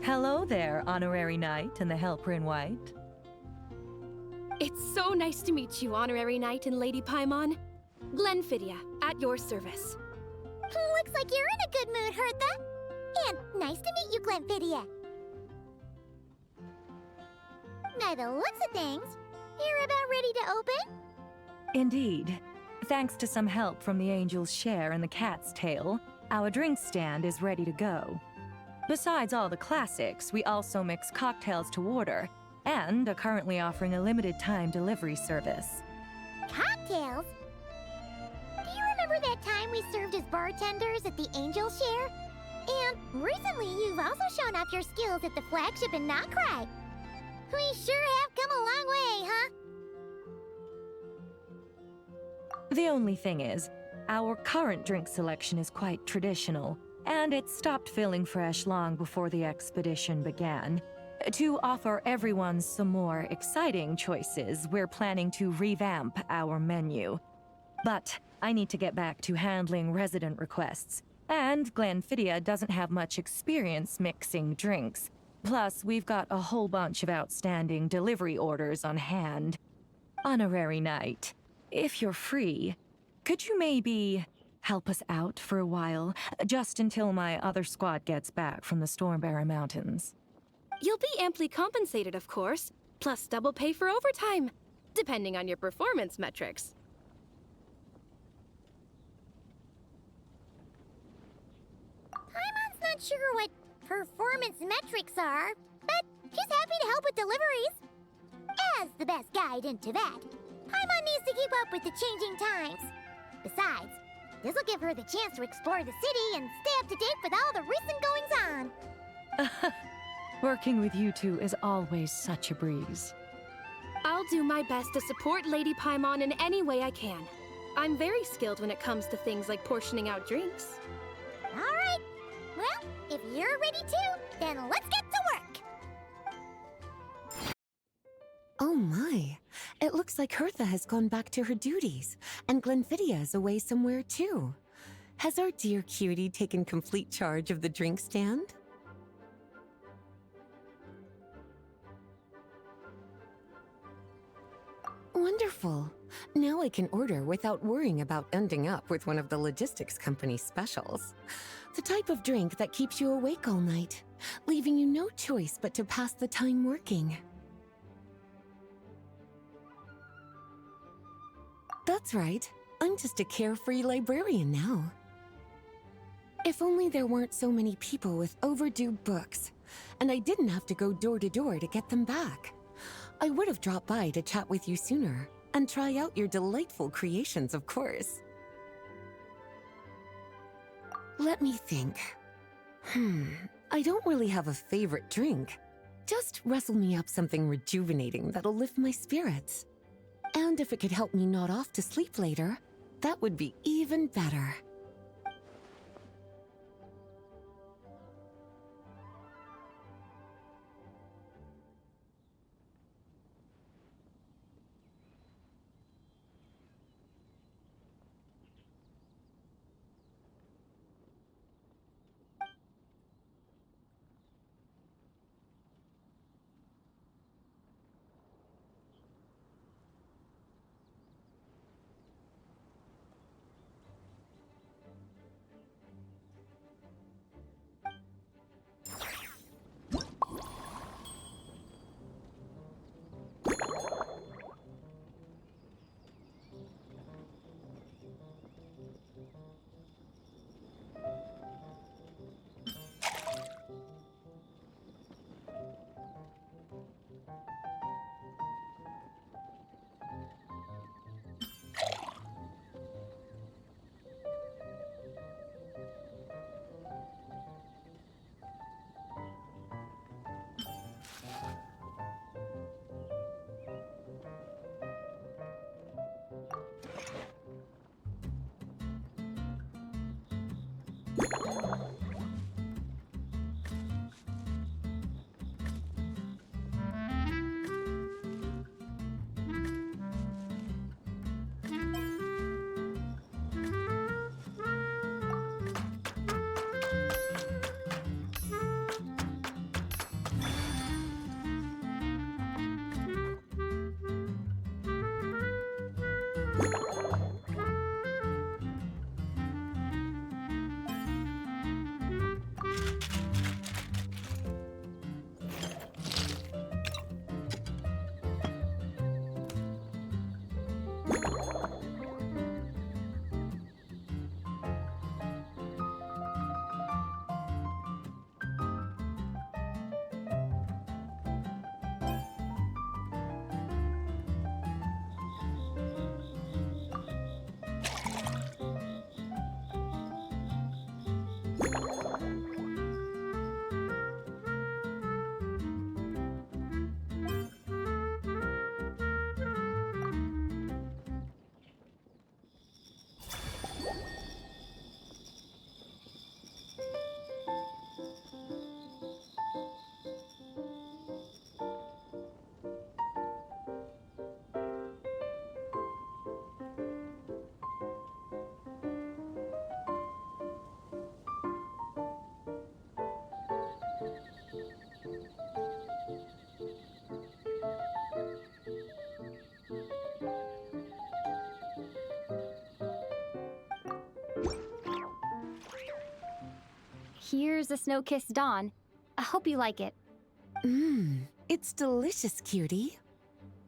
Hello there, Honorary Knight and the Helper in White. It's so nice to meet you, Honorary Knight and Lady Paimon. Glenfidia, at your service. Looks like you're in a good mood, Hertha. And nice to meet you, Glenfidia. By the looks of things, you're about ready to open? Indeed. Thanks to some help from the Angel's Share and the Cat's Tail, our drink stand is ready to go. Besides all the classics, we also mix cocktails to order, and are currently offering a limited-time delivery service. Cocktails? Do you remember that time we served as bartenders at the Angel's Share? And recently you've also shown off your skills at the flagship in Nocrai. We sure have come a long way, huh? The only thing is, our current drink selection is quite traditional, and it stopped feeling fresh long before the expedition began. To offer everyone some more exciting choices, we're planning to revamp our menu. But I need to get back to handling resident requests, and Glenfidia doesn't have much experience mixing drinks. Plus, we've got a whole bunch of outstanding delivery orders on hand. Honorary Knight, if you're free, could you maybe help us out for a while, just until my other squad gets back from the Stormbearer Mountains? You'll be amply compensated, of course, plus double pay for overtime, depending on your performance metrics. Paimon's not sure what performance metrics are, but she's happy to help with deliveries. As the best guide into that, Paimon needs to keep up with the changing times. Besides, this'll give her the chance to explore the city and stay up to date with all the recent goings-on. Working with you two is always such a breeze. I'll do my best to support Lady Paimon in any way I can. I'm very skilled when it comes to things like portioning out drinks. All right. Well, if you're ready too, then let's get to work. Oh my, it looks like Hertha has gone back to her duties, and Glenfidia is away somewhere too. Has our dear cutie taken complete charge of the drink stand? Wonderful. Now I can order without worrying about ending up with one of the logistics company's specials. The type of drink that keeps you awake all night, leaving you no choice but to pass the time working. That's right. I'm just a carefree librarian now. If only there weren't so many people with overdue books, and I didn't have to go door to door to get them back. I would have dropped by to chat with you sooner, and try out your delightful creations, of course. Let me think. I don't really have a favorite drink. Just rustle me up something rejuvenating that'll lift my spirits. And if it could help me nod off to sleep later, that would be even better. Here's a snow-kissed dawn. I hope you like it. It's delicious, cutie.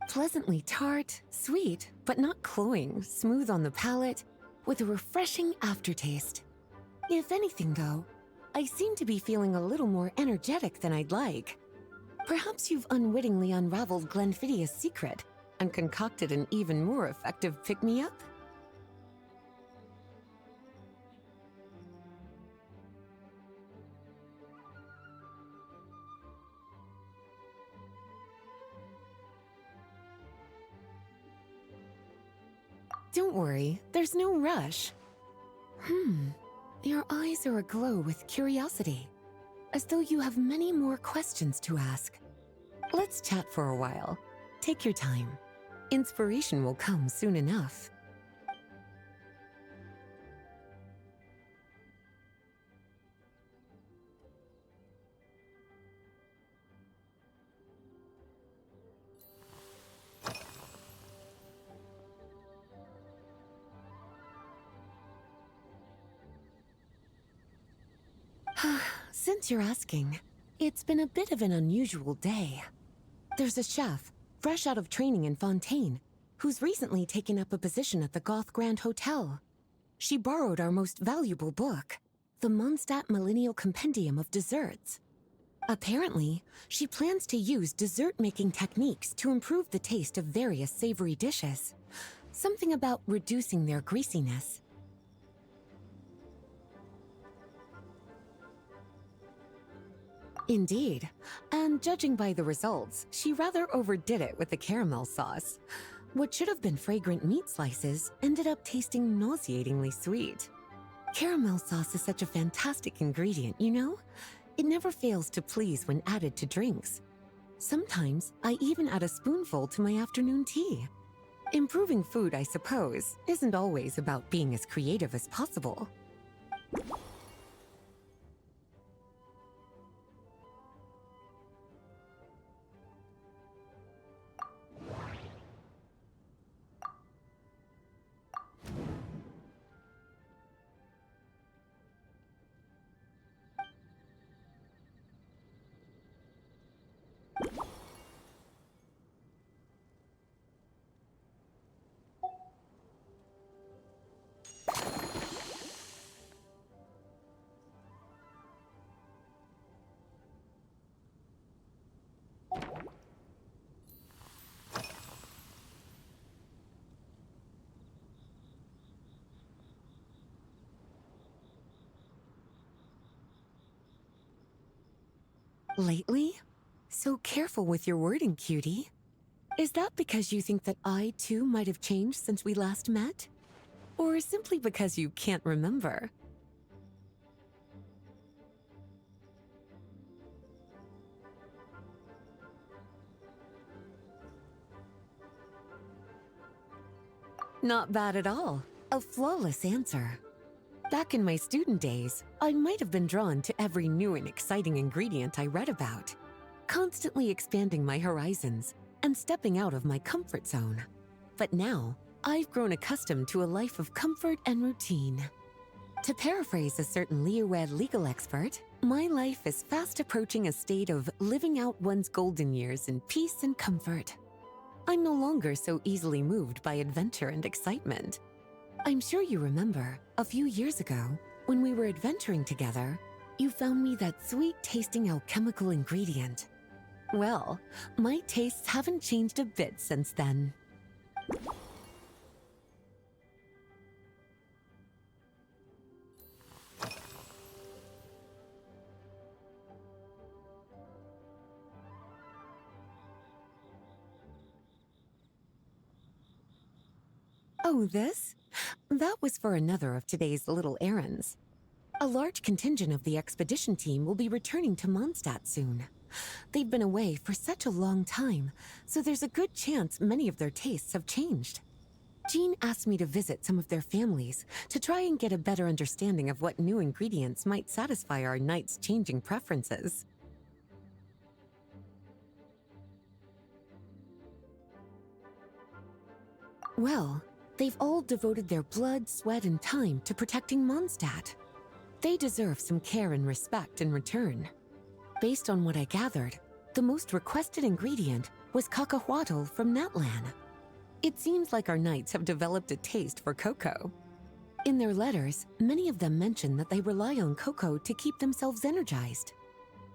Pleasantly tart, sweet, but not cloying, smooth on the palate, with a refreshing aftertaste. If anything, though, I seem to be feeling a little more energetic than I'd like. Perhaps you've unwittingly unraveled Glenfiddia's secret and concocted an even more effective pick-me-up? Don't worry, there's no rush. Your eyes are aglow with curiosity, as though you have many more questions to ask. Let's chat for a while. Take your time. Inspiration will come soon enough. Since you're asking, it's been a bit of an unusual day. There's a chef, fresh out of training in Fontaine, who's recently taken up a position at the Goth Grand Hotel. She borrowed our most valuable book, the Mondstadt Millennial Compendium of Desserts. Apparently, she plans to use dessert-making techniques to improve the taste of various savory dishes. Something about reducing their greasiness. Indeed, and judging by the results, she rather overdid it with the caramel sauce. What should have been fragrant meat slices ended up tasting nauseatingly sweet. Caramel sauce is such a fantastic ingredient, you know? It never fails to please when added to drinks. Sometimes I even add a spoonful to my afternoon tea. Improving food, I suppose, isn't always about being as creative as possible. Lately? So careful with your wording, cutie. Is that because you think that I, too, might have changed since we last met? Or simply because you can't remember? Not bad at all. A flawless answer. Back in my student days, I might have been drawn to every new and exciting ingredient I read about, constantly expanding my horizons and stepping out of my comfort zone. But now, I've grown accustomed to a life of comfort and routine. To paraphrase a certain Leo-Ed legal expert, my life is fast approaching a state of living out one's golden years in peace and comfort. I'm no longer so easily moved by adventure and excitement. I'm sure you remember, a few years ago, when we were adventuring together, you found me that sweet-tasting alchemical ingredient. Well, my tastes haven't changed a bit since then. Oh, this? That was for another of today's little errands. A large contingent of the expedition team will be returning to Mondstadt soon. They've been away for such a long time, so there's a good chance many of their tastes have changed. Jean asked me to visit some of their families to try and get a better understanding of what new ingredients might satisfy our knights' changing preferences. Well, they've all devoted their blood, sweat, and time to protecting Mondstadt. They deserve some care and respect in return. Based on what I gathered, the most requested ingredient was cacahuatl from Natlan. It seems like our knights have developed a taste for cocoa. In their letters, many of them mention that they rely on cocoa to keep themselves energized.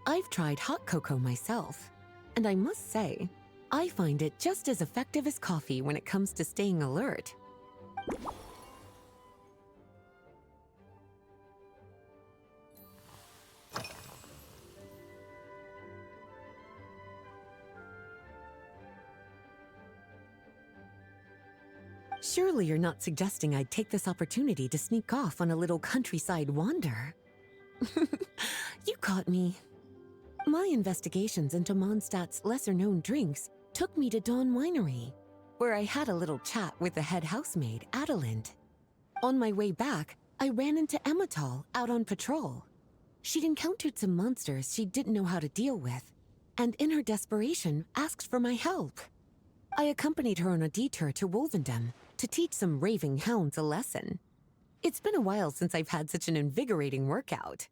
I've tried hot cocoa myself, and I must say, I find it just as effective as coffee when it comes to staying alert. Surely you're not suggesting I'd take this opportunity to sneak off on a little countryside wander? You caught me. My investigations into Mondstadt's lesser-known drinks took me to Dawn Winery, where I had a little chat with the head housemaid, Adelind. On my way back, I ran into Emmetall out on patrol. She'd encountered some monsters she didn't know how to deal with, and in her desperation, asked for my help. I accompanied her on a detour to Wolvendom to teach some raving hounds a lesson. It's been a while since I've had such an invigorating workout.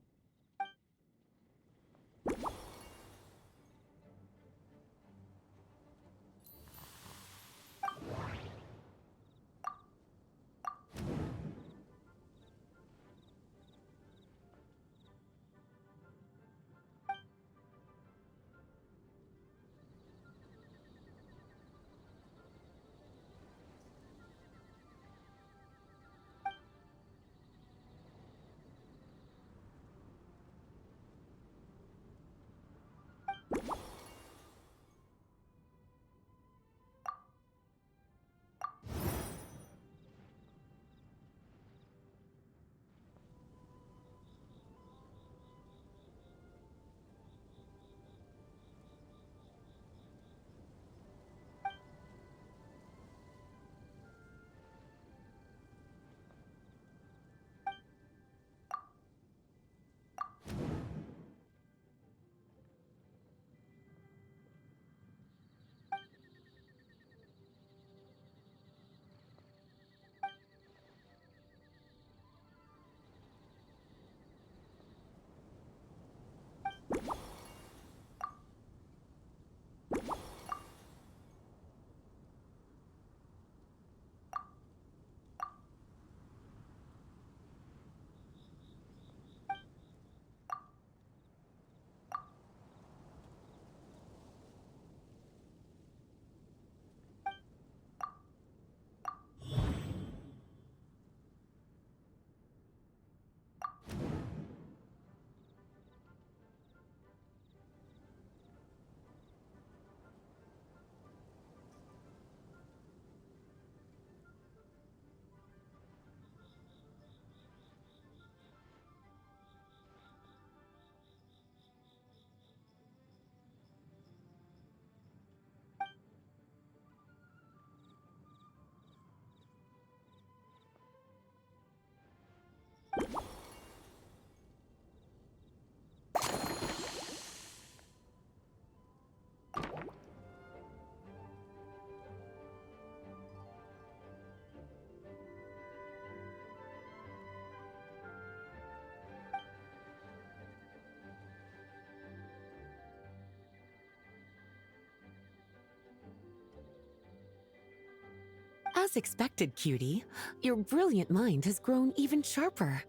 As expected, cutie, your brilliant mind has grown even sharper.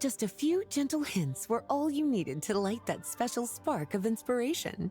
Just a few gentle hints were all you needed to light that special spark of inspiration.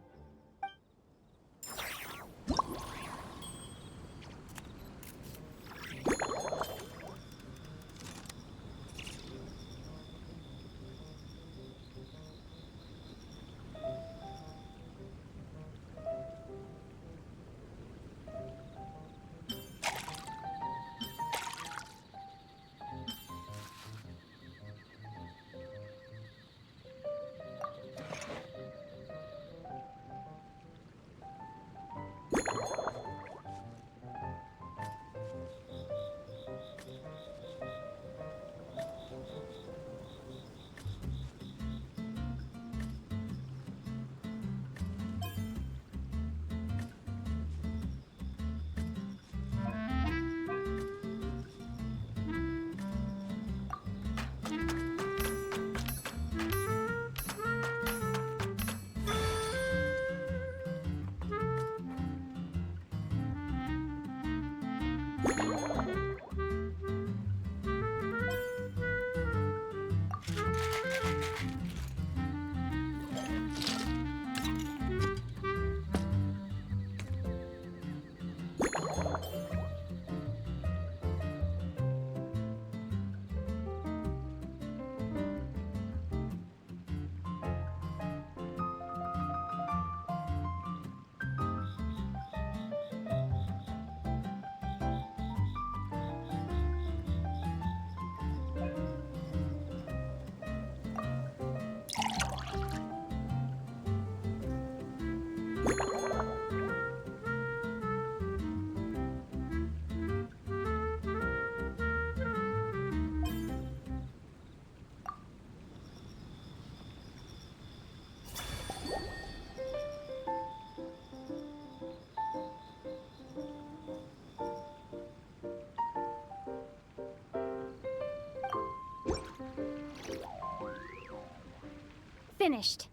Finished.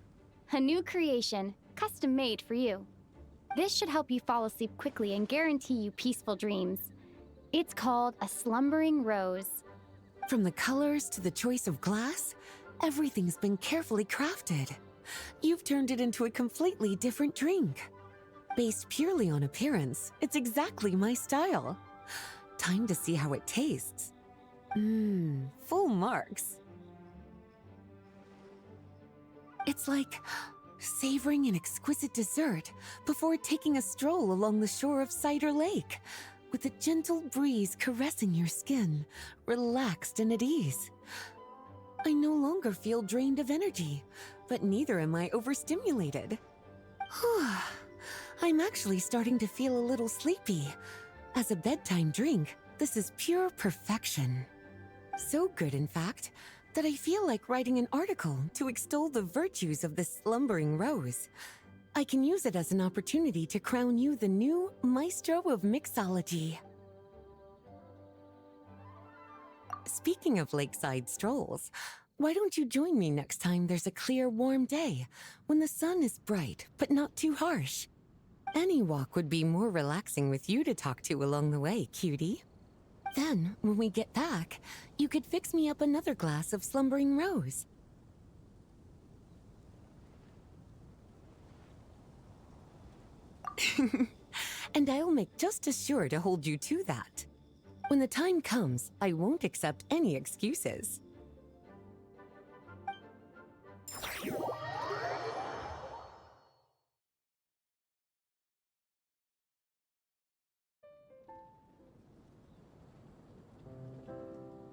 A new creation, custom made for you. This should help you fall asleep quickly and guarantee you peaceful dreams. It's called a slumbering rose. From the colors to the choice of glass, everything's been carefully crafted. You've turned it into a completely different drink. Based purely on appearance, it's exactly my style. Time to see how it tastes. Full marks. It's like savoring an exquisite dessert before taking a stroll along the shore of Cider Lake, with a gentle breeze caressing your skin, relaxed and at ease. I no longer feel drained of energy, but neither am I overstimulated. I'm actually starting to feel a little sleepy. As a bedtime drink, this is pure perfection. So good, in fact, that I feel like writing an article to extol the virtues of this slumbering rose. I can use it as an opportunity to crown you the new Maestro of Mixology. Speaking of lakeside strolls, why don't you join me next time there's a clear, warm day, when the sun is bright but not too harsh? Any walk would be more relaxing with you to talk to along the way, cutie. Then, when we get back, you could fix me up another glass of slumbering rose. And I'll make just as sure to hold you to that. When the time comes, I won't accept any excuses.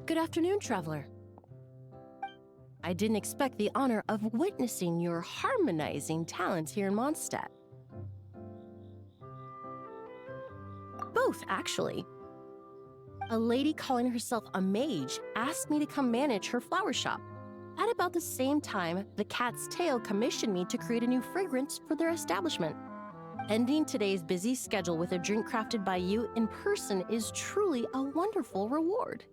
Good afternoon, traveler. I didn't expect the honor of witnessing your harmonizing talents here in Mondstadt. Both, actually. A lady calling herself a mage asked me to come manage her flower shop. At about the same time, the Cat's Tail commissioned me to create a new fragrance for their establishment. Ending today's busy schedule with a drink crafted by you in person is truly a wonderful reward.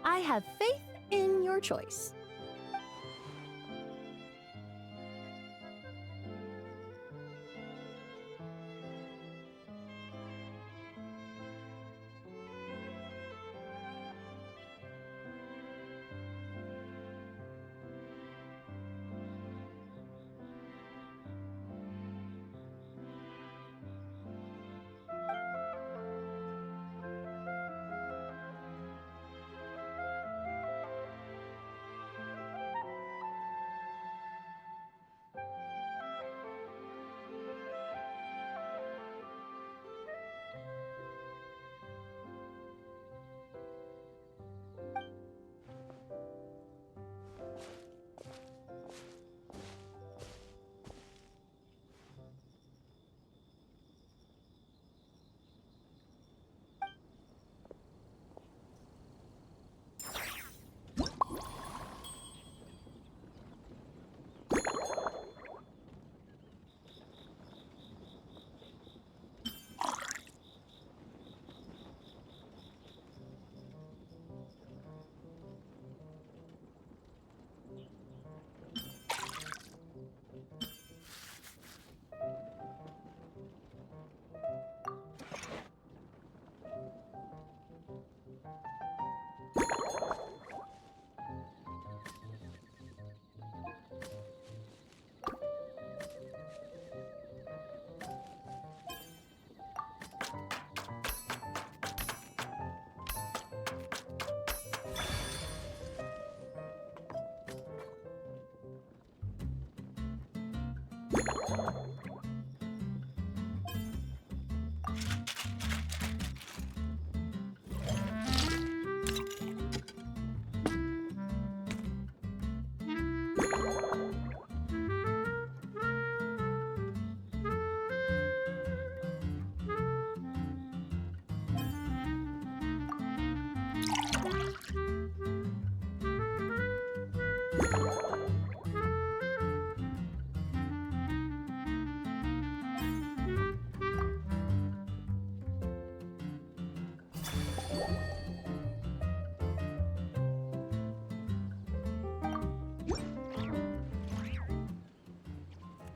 I have faith in your choice.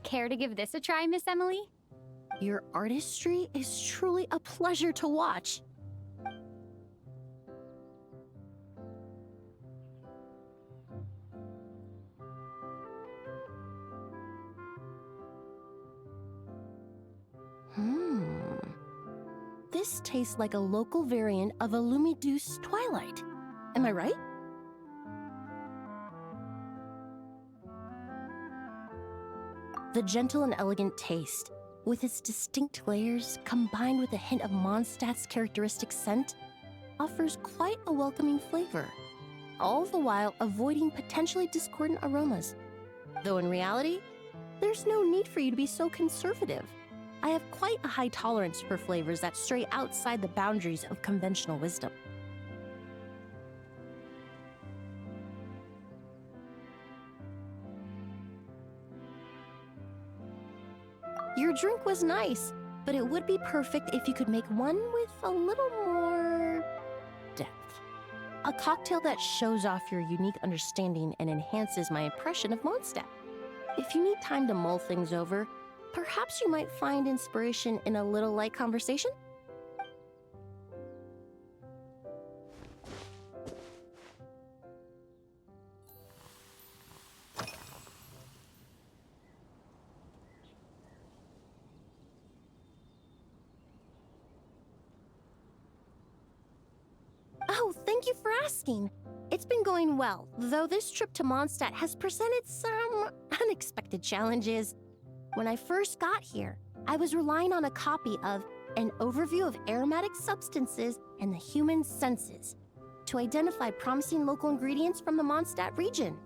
Care to give this a try, Miss Emily? Your artistry is truly a pleasure to watch. This tastes like a local variant of a Lumiduce Twilight. Am I right? The gentle and elegant taste, with its distinct layers combined with a hint of Mondstadt's characteristic scent, offers quite a welcoming flavor, all the while avoiding potentially discordant aromas. Though in reality, there's no need for you to be so conservative. I have quite a high tolerance for flavors that stray outside the boundaries of conventional wisdom. Your drink was nice, but it would be perfect if you could make one with a little more depth. A cocktail that shows off your unique understanding and enhances my impression of Mondstadt. If you need time to mull things over, perhaps you might find inspiration in a little light conversation? Oh, thank you for asking. It's been going well, though this trip to Mondstadt has presented some unexpected challenges. When I first got here, I was relying on a copy of An Overview of Aromatic Substances and the Human Senses to identify promising local ingredients from the Mondstadt region.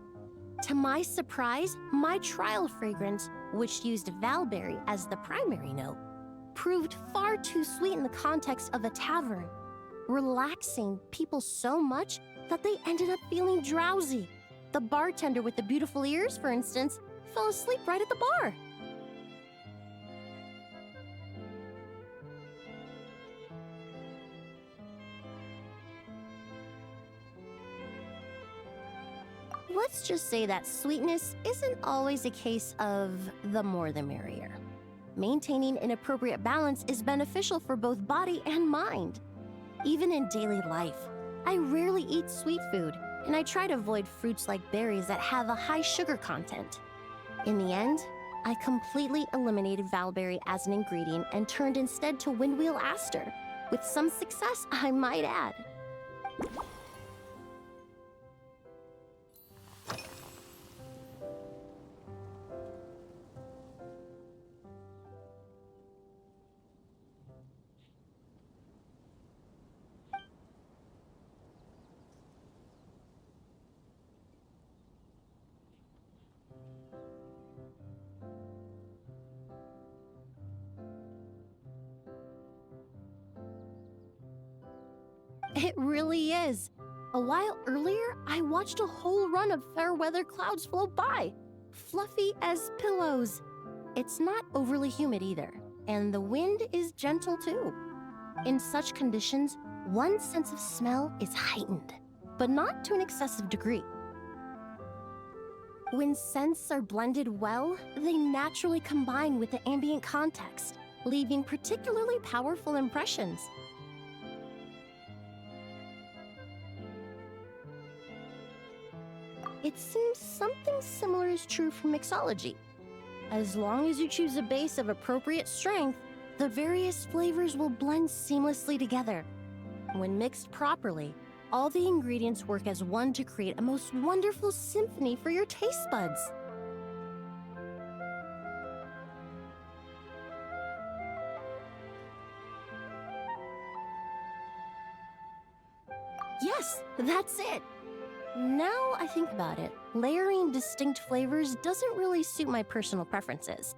To my surprise, my trial fragrance, which used Valberry as the primary note, proved far too sweet in the context of a tavern, relaxing people so much that they ended up feeling drowsy. The bartender with the beautiful ears, for instance, fell asleep right at the bar. Let's just say that sweetness isn't always a case of the more the merrier. Maintaining an appropriate balance is beneficial for both body and mind. Even in daily life, I rarely eat sweet food, and I try to avoid fruits like berries that have a high sugar content. In the end, I completely eliminated Valberry as an ingredient and turned instead to Windwheel Aster, with some success, I might add. It really is. A while earlier, I watched a whole run of fair weather clouds float by, fluffy as pillows. It's not overly humid either, and the wind is gentle too. In such conditions, one's sense of smell is heightened, but not to an excessive degree. When scents are blended well, they naturally combine with the ambient context, leaving particularly powerful impressions. It seems something similar is true for mixology. As long as you choose a base of appropriate strength, the various flavors will blend seamlessly together. When mixed properly, all the ingredients work as one to create a most wonderful symphony for your taste buds. Yes, that's it. Now I think about it, layering distinct flavors doesn't really suit my personal preferences.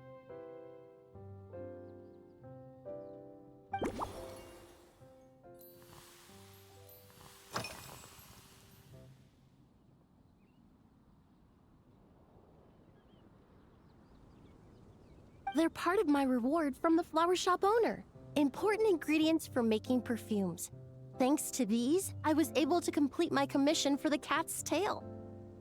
They're part of my reward from the flower shop owner. Important ingredients for making perfumes. Thanks to these, I was able to complete my commission for the cat's tail.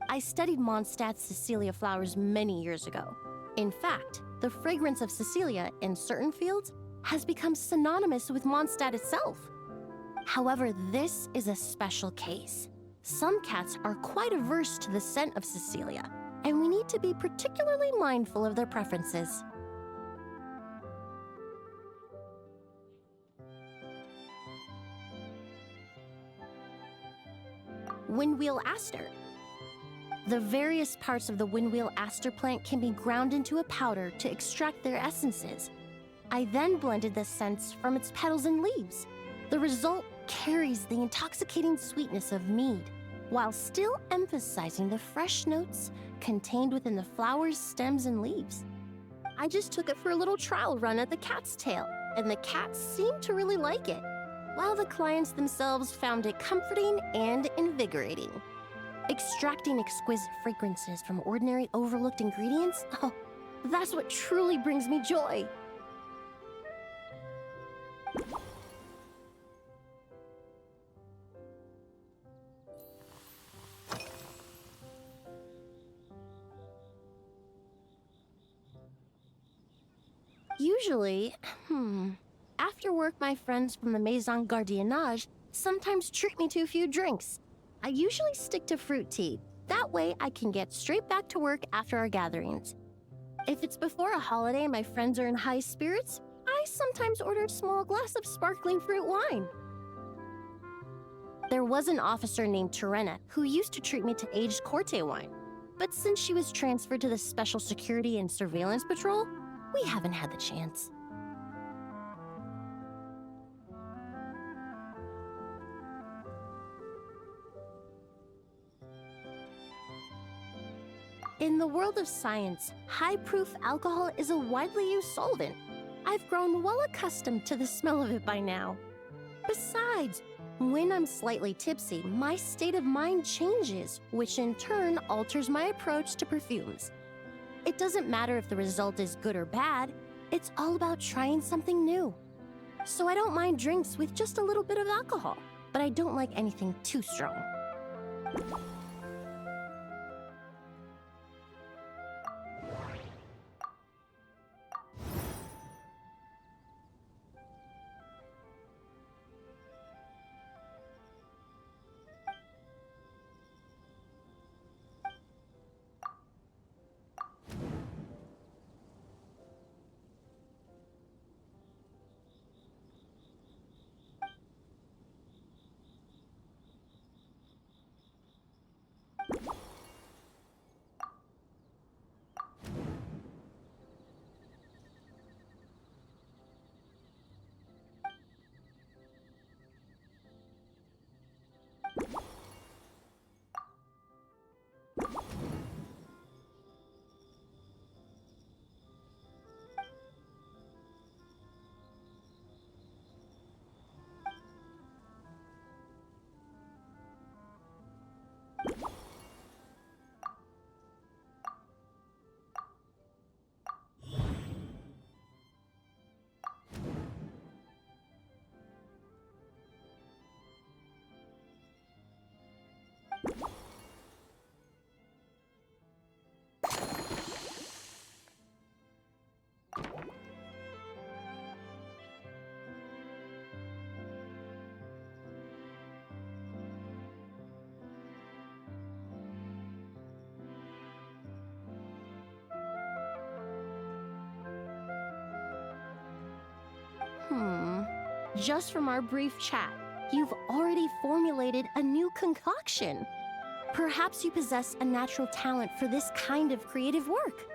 I studied Mondstadt's Cecilia flowers many years ago. In fact, the fragrance of Cecilia in certain fields has become synonymous with Mondstadt itself. However, this is a special case. Some cats are quite averse to the scent of Cecilia, and we need to be particularly mindful of their preferences. Windwheel aster. The various parts of the windwheel aster plant can be ground into a powder to extract their essences. I then blended the scents from its petals and leaves. The result carries the intoxicating sweetness of mead, while still emphasizing the fresh notes contained within the flower's stems and leaves. I just took it for a little trial run at the cat's tail, and the cats seemed to really like it, while the clients themselves found it comforting and invigorating. Extracting exquisite fragrances from ordinary overlooked ingredients? Oh, that's what truly brings me joy. Usually, after work, my friends from the Maison Gardiennage sometimes treat me to a few drinks. I usually stick to fruit tea. That way I can get straight back to work after our gatherings. If it's before a holiday and my friends are in high spirits, I sometimes order a small glass of sparkling fruit wine. There was an officer named Terena who used to treat me to aged Corte wine. But since she was transferred to the Special Security and Surveillance Patrol, we haven't had the chance. In the world of science, high-proof alcohol is a widely used solvent. I've grown well accustomed to the smell of it by now. Besides, when I'm slightly tipsy, my state of mind changes, which in turn alters my approach to perfumes. It doesn't matter if the result is good or bad, it's all about trying something new. So I don't mind drinks with just a little bit of alcohol, but I don't like anything too strong. Just from our brief chat, you've already formulated a new concoction. Perhaps you possess a natural talent for this kind of creative work.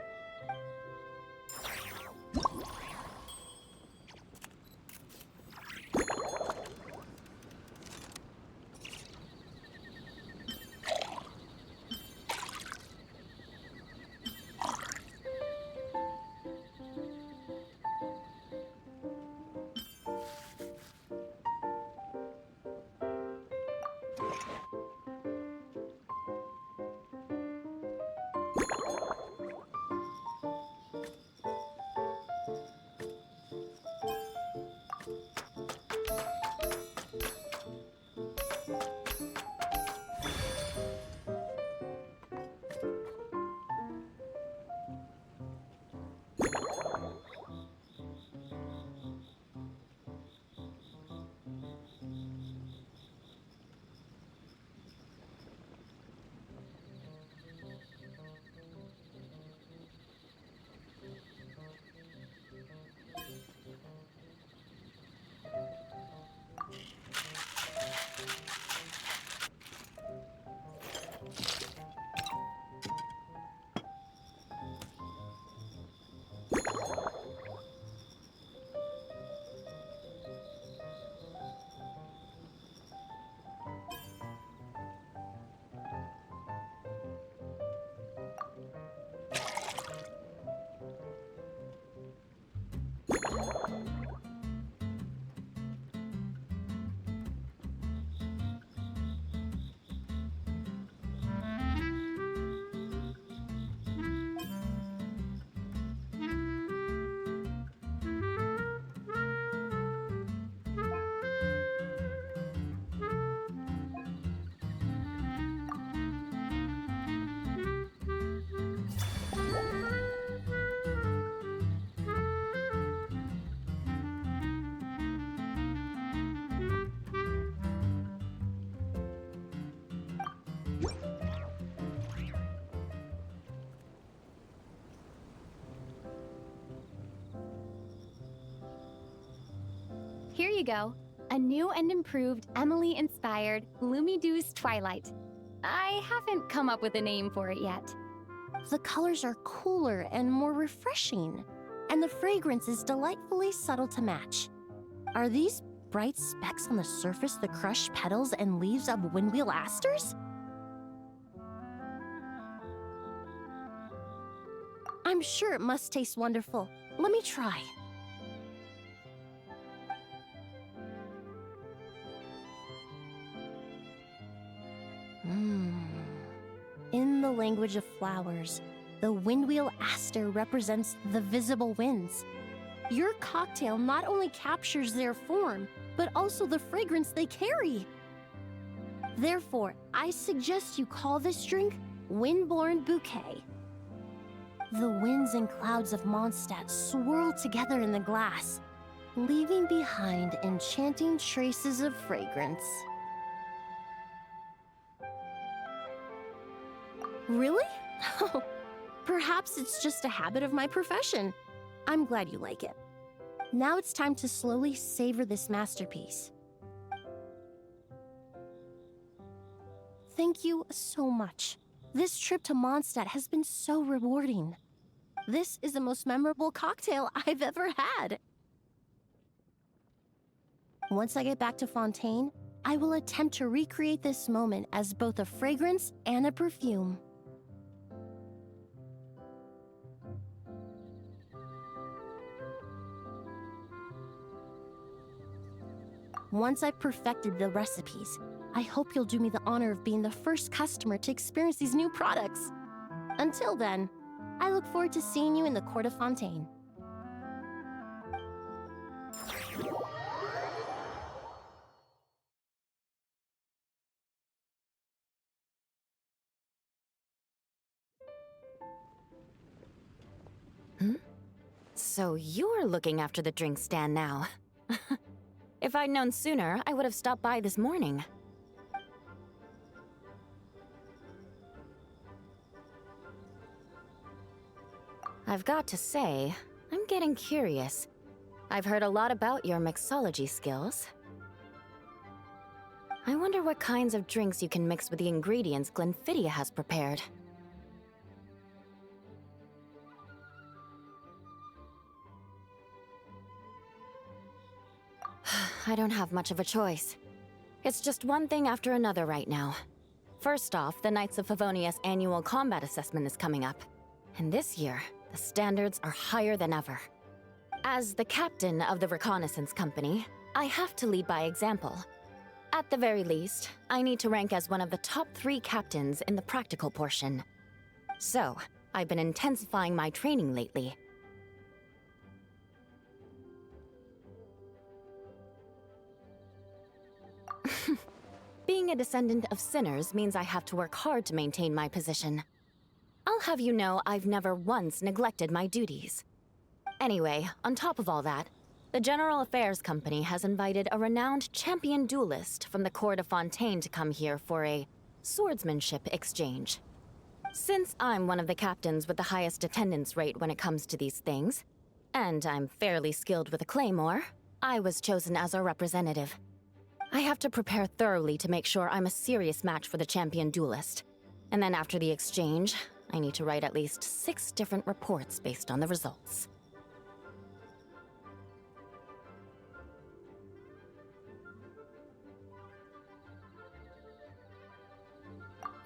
you go. A new and improved Emily-inspired Lumidouce Twilight. I haven't come up with a name for it yet. The colors are cooler and more refreshing, and the fragrance is delightfully subtle to match. Are these bright specks on the surface the crushed petals and leaves of windwheel asters? I'm sure it must taste wonderful. Let me try. In the language of flowers, the windwheel aster represents the visible winds. Your cocktail not only captures their form, but also the fragrance they carry. Therefore, I suggest you call this drink Windborne Bouquet. The winds and clouds of Mondstadt swirl together in the glass, leaving behind enchanting traces of fragrance. Really? Oh, perhaps it's just a habit of my profession. I'm glad you like it. Now it's time to slowly savor this masterpiece. Thank you so much. This trip to Mondstadt has been so rewarding. This is the most memorable cocktail I've ever had. Once I get back to Fontaine, I will attempt to recreate this moment as both a fragrance and a perfume. Once I've perfected the recipes, I hope you'll do me the honor of being the first customer to experience these new products. Until then, I look forward to seeing you in the Court of Fontaine. So you're looking after the drink stand now. If I'd known sooner, I would have stopped by this morning. I've got to say, I'm getting curious. I've heard a lot about your mixology skills. I wonder what kinds of drinks you can mix with the ingredients Glenfiddich has prepared. I don't have much of a choice. It's just one thing after another right now. First off, the Knights of Favonius annual combat assessment is coming up. And this year, the standards are higher than ever. As the captain of the reconnaissance company, I have to lead by example. At the very least, I need to rank as one of the top 3 captains in the practical portion. So, I've been intensifying my training lately. Being a descendant of sinners means I have to work hard to maintain my position. I'll have you know I've never once neglected my duties. Anyway, on top of all that, the General Affairs Company has invited a renowned champion duelist from the Court of Fontaine to come here for a swordsmanship exchange. Since I'm one of the captains with the highest attendance rate when it comes to these things, and I'm fairly skilled with a claymore, I was chosen as a representative. I have to prepare thoroughly to make sure I'm a serious match for the champion duelist. And then after the exchange, I need to write at least 6 different reports based on the results.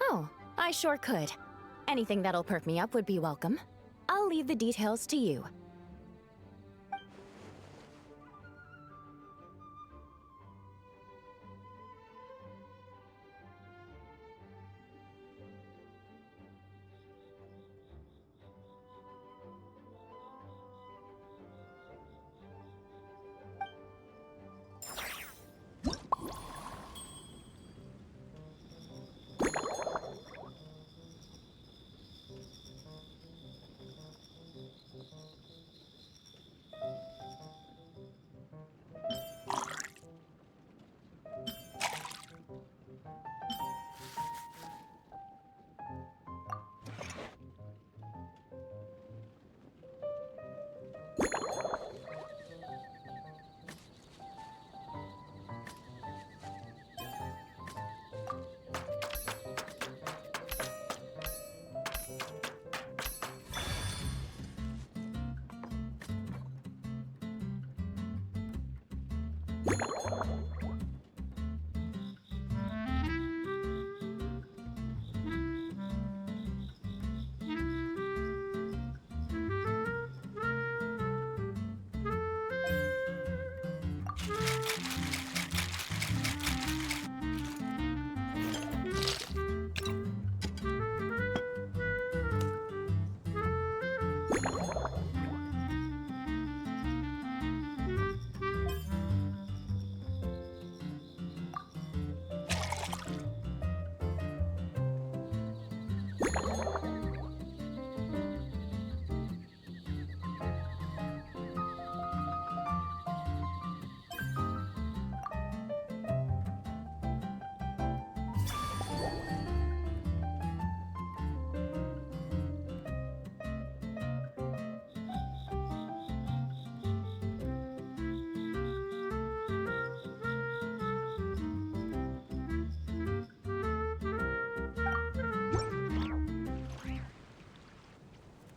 Oh, I sure could. Anything that'll perk me up would be welcome. I'll leave the details to you.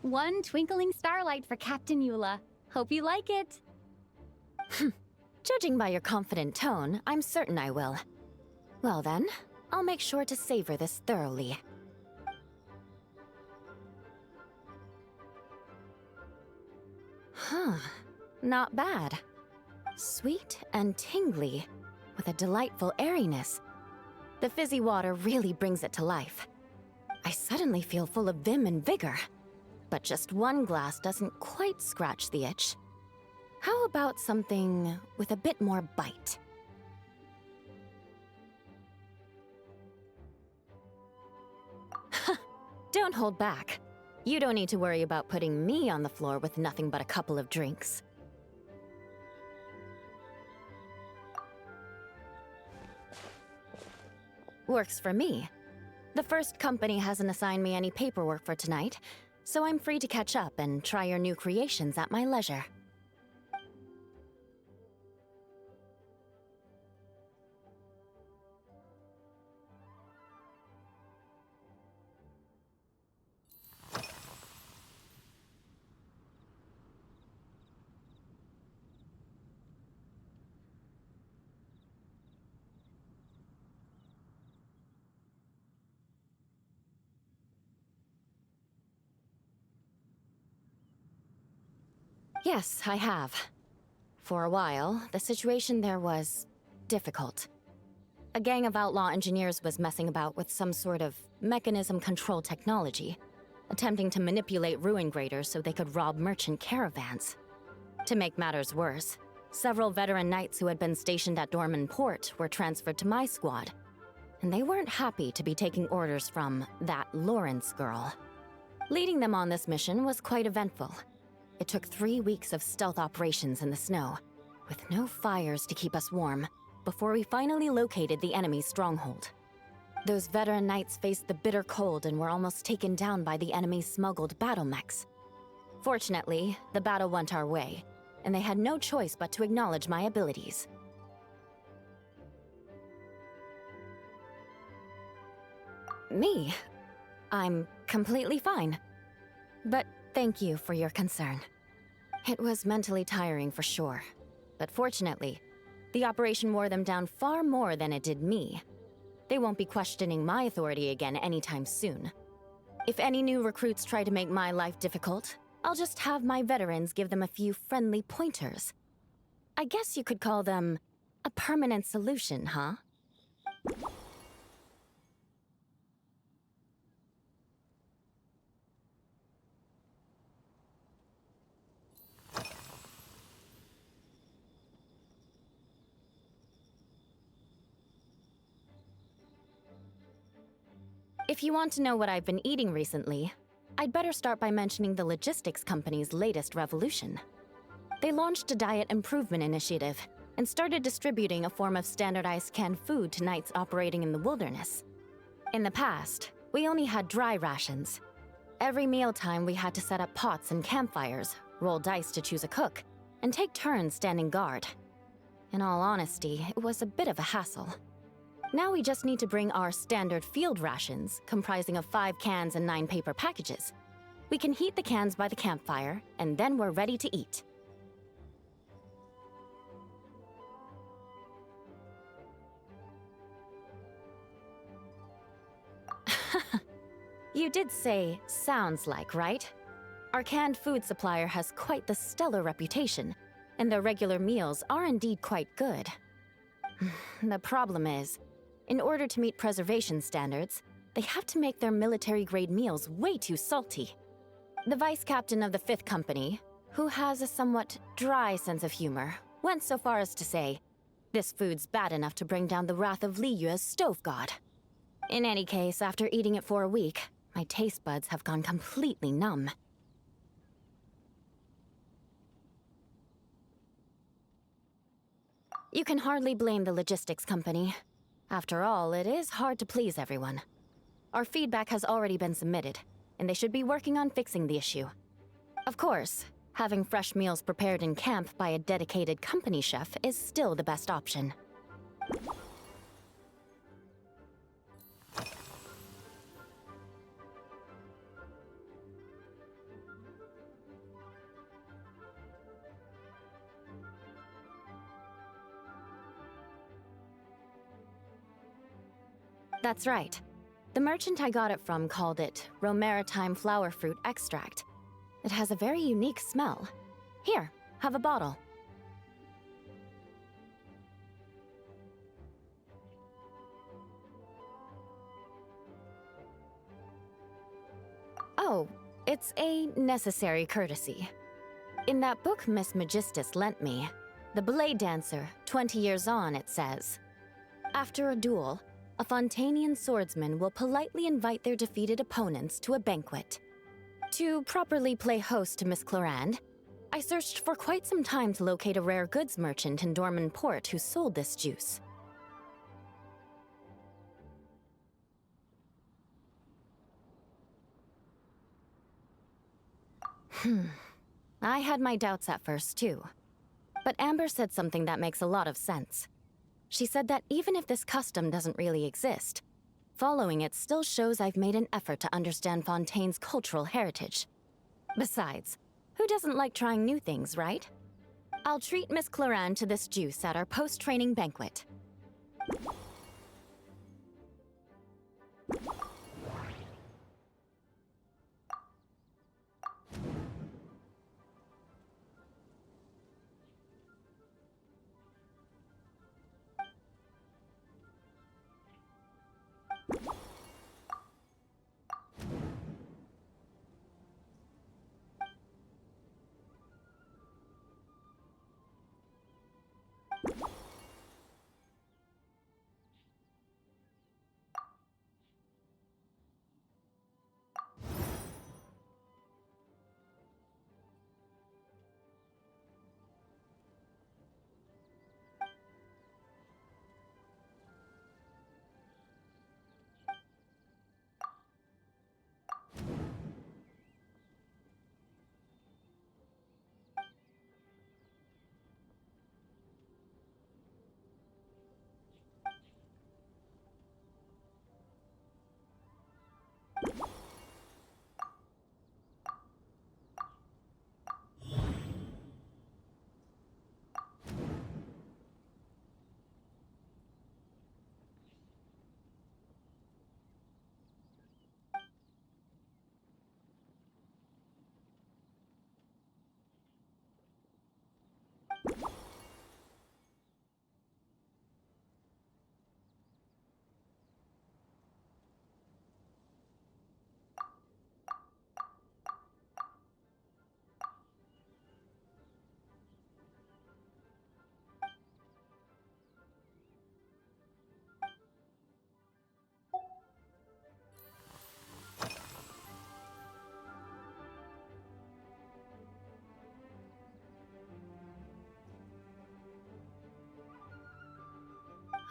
One twinkling starlight for Captain Eula. Hope you like it. Judging by your confident tone, I'm certain I will. Well then, I'll make sure to savor this thoroughly. Huh, not bad. Sweet and tingly, with a delightful airiness. The fizzy water really brings it to life. I suddenly feel full of vim and vigor. But just one glass doesn't quite scratch the itch. How about something with a bit more bite? Don't hold back. You don't need to worry about putting me on the floor with nothing but a couple of drinks. Works for me. The first company hasn't assigned me any paperwork for tonight, so I'm free to catch up and try your new creations at my leisure. Yes, I have. For a while, the situation there was difficult. A gang of outlaw engineers was messing about with some sort of mechanism control technology, attempting to manipulate ruin graders so they could rob merchant caravans. To make matters worse, several veteran knights who had been stationed at Dorman Port were transferred to my squad, and they weren't happy to be taking orders from that Lawrence girl. Leading them on this mission was quite eventful. It took 3 weeks of stealth operations in the snow, with no fires to keep us warm, before we finally located the enemy's stronghold. Those veteran knights faced the bitter cold and were almost taken down by the enemy's smuggled battle mechs. Fortunately, the battle went our way, and they had no choice but to acknowledge my abilities. Me? I'm completely fine. But thank you for your concern. It was mentally tiring for sure, but fortunately, the operation wore them down far more than it did me. They won't be questioning my authority again anytime soon. If any new recruits try to make my life difficult, I'll just have my veterans give them a few friendly pointers. I guess you could call them a permanent solution, huh? If you want to know what I've been eating recently, I'd better start by mentioning the logistics company's latest revolution. They launched a diet improvement initiative and started distributing a form of standardized canned food to knights operating in the wilderness. In the past, we only had dry rations. Every mealtime we had to set up pots and campfires, roll dice to choose a cook, and take turns standing guard. In all honesty, it was a bit of a hassle. Now we just need to bring our standard field rations, comprising of 5 cans and 9 paper packages. We can heat the cans by the campfire, and then we're ready to eat. You did say sounds like, right? Our canned food supplier has quite the stellar reputation, and their regular meals are indeed quite good. The problem is, in order to meet preservation standards, they have to make their military-grade meals way too salty. The vice captain of the 5th Company, who has a somewhat dry sense of humor, went so far as to say, "This food's bad enough to bring down the wrath of Li Yue's stove god." In any case, after eating it for a week, my taste buds have gone completely numb. You can hardly blame the logistics company. After all, it is hard to please everyone. Our feedback has already been submitted, and they should be working on fixing the issue. Of course, having fresh meals prepared in camp by a dedicated company chef is still the best option. That's right. The merchant I got it from called it Romaritime flower fruit extract. It has a very unique smell. Here, have a bottle. Oh, it's a necessary courtesy. In that book Miss Magistus lent me, The Blade Dancer, 20 Years On, it says, after a duel, a Fontanian swordsman will politely invite their defeated opponents to a banquet. To properly play host to Miss Clorand, I searched for quite some time to locate a rare goods merchant in Dorman Port who sold this juice. I had my doubts at first, too. But Amber said something that makes a lot of sense. She said that even if this custom doesn't really exist, following it still shows I've made an effort to understand Fontaine's cultural heritage. Besides, who doesn't like trying new things, right? I'll treat Miss Clorand to this juice at our post-training banquet.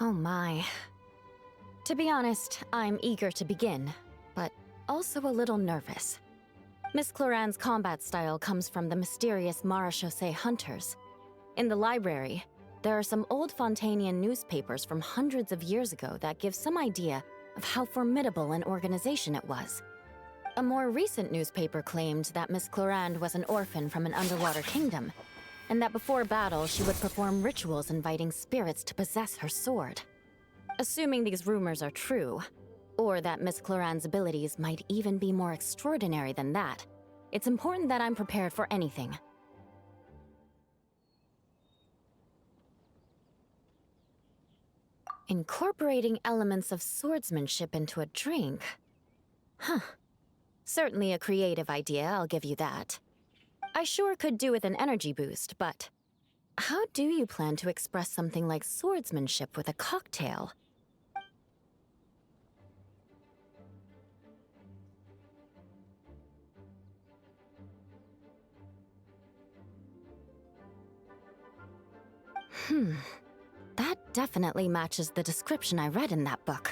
Oh my. To be honest, I'm eager to begin, but also a little nervous. Miss Clorand's combat style comes from the mysterious Marechaussee hunters. In the library, there are some old Fontanian newspapers from hundreds of years ago that give some idea of how formidable an organization it was. A more recent newspaper claimed that Miss Clorand was an orphan from an underwater kingdom, and that before battle she would perform rituals inviting spirits to possess her sword. Assuming these rumors are true, Or that Miss Cloran's abilities might even be more extraordinary than that. It's important that I'm prepared for anything. Incorporating elements of swordsmanship into a drink? Huh. Certainly a creative idea, I'll give you that. I sure could do with an energy boost, but how do you plan to express something like swordsmanship with a cocktail? That definitely matches the description I read in that book.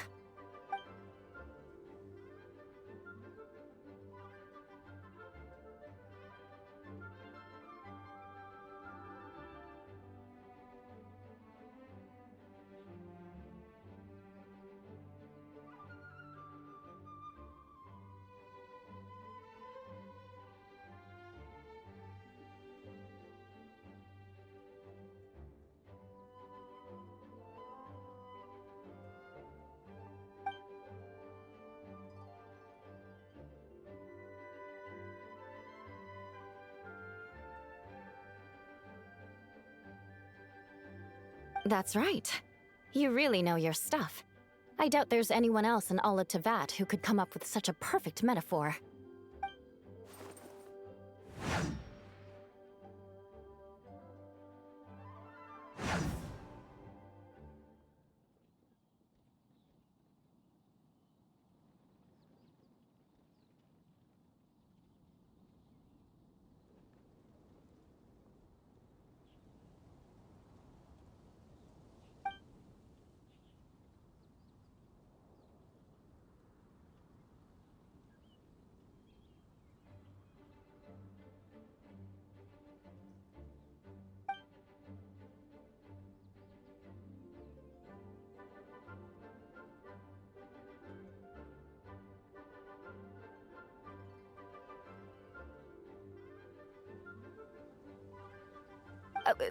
That's right. You really know your stuff. I doubt there's anyone else in all of Tevat who could come up with such a perfect metaphor.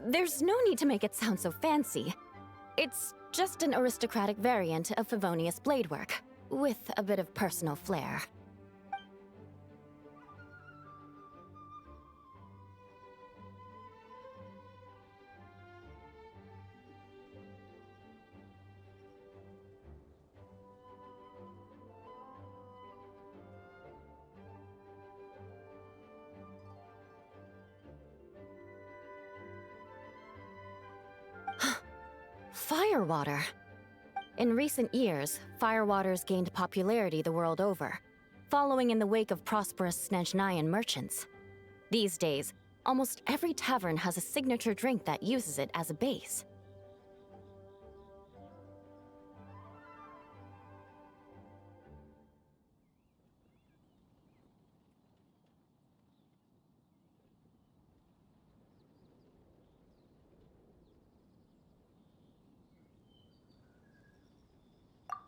There's no need to make it sound so fancy. It's just an aristocratic variant of Favonius bladework, with a bit of personal flair. Firewater. In recent years, firewaters gained popularity the world over, following in the wake of prosperous Snezhnayan merchants. These days, almost every tavern has a signature drink that uses it as a base.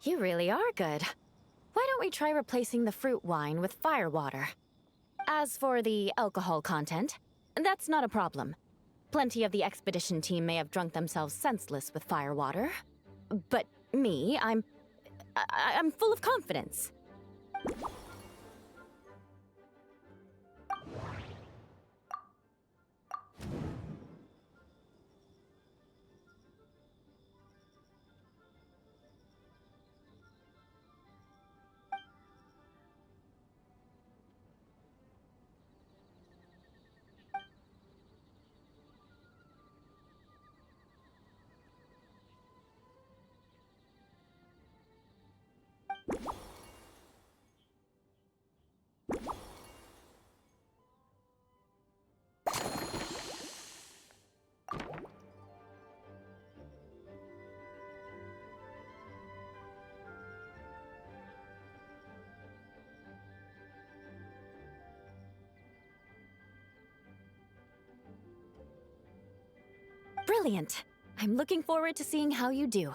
You really are good. Why don't we try replacing the fruit wine with firewater? As for the alcohol content, that's not a problem. Plenty of the expedition team may have drunk themselves senseless with firewater. But me, I'm full of confidence. Brilliant! I'm looking forward to seeing how you do.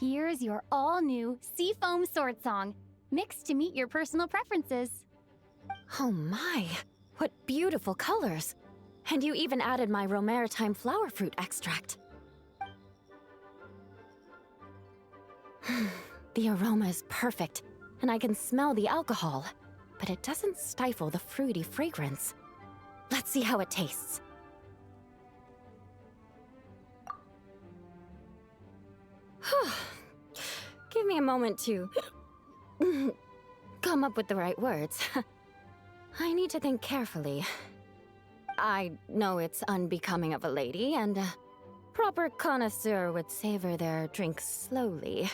Here's your all-new Seafoam Sword Song, mixed to meet your personal preferences. Oh my, what beautiful colors. And you even added my romaritime flower fruit extract. The aroma is perfect, and I can smell the alcohol, but it doesn't stifle the fruity fragrance. Let's see how it tastes. Give me a moment to come up with the right words. I need to think carefully. I know it's unbecoming of a lady, and a proper connoisseur would savor their drinks slowly.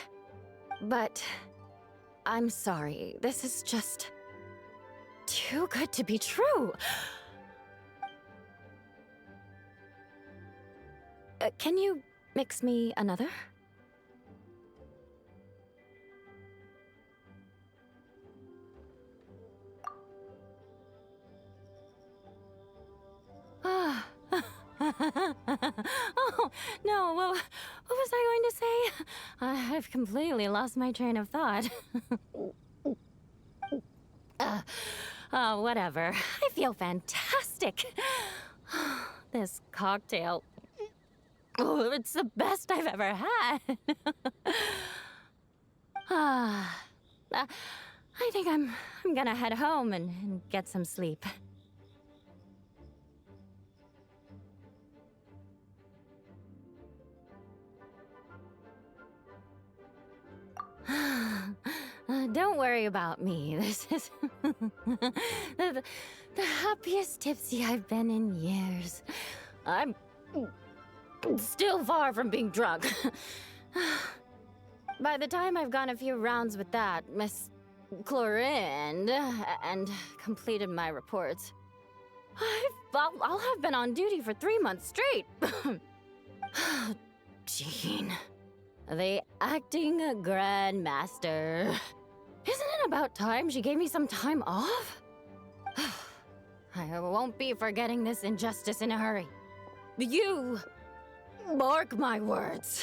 But I'm sorry, this is just too good to be true. Can you mix me another? Ah. Oh, no, what was I going to say? I've completely lost my train of thought. Whatever. I feel fantastic. This cocktail... Oh, it's the best I've ever had. I think I'm gonna head home and get some sleep. Don't worry about me. This is the happiest tipsy I've been in years. I'm still far from being drunk. By the time I've gone a few rounds with that, Miss Chlorinde, and completed my reports, I'll have been on duty for 3 months straight. Jean, the acting grandmaster. Isn't it about time she gave me some time off? I won't be forgetting this injustice in a hurry. You mark my words.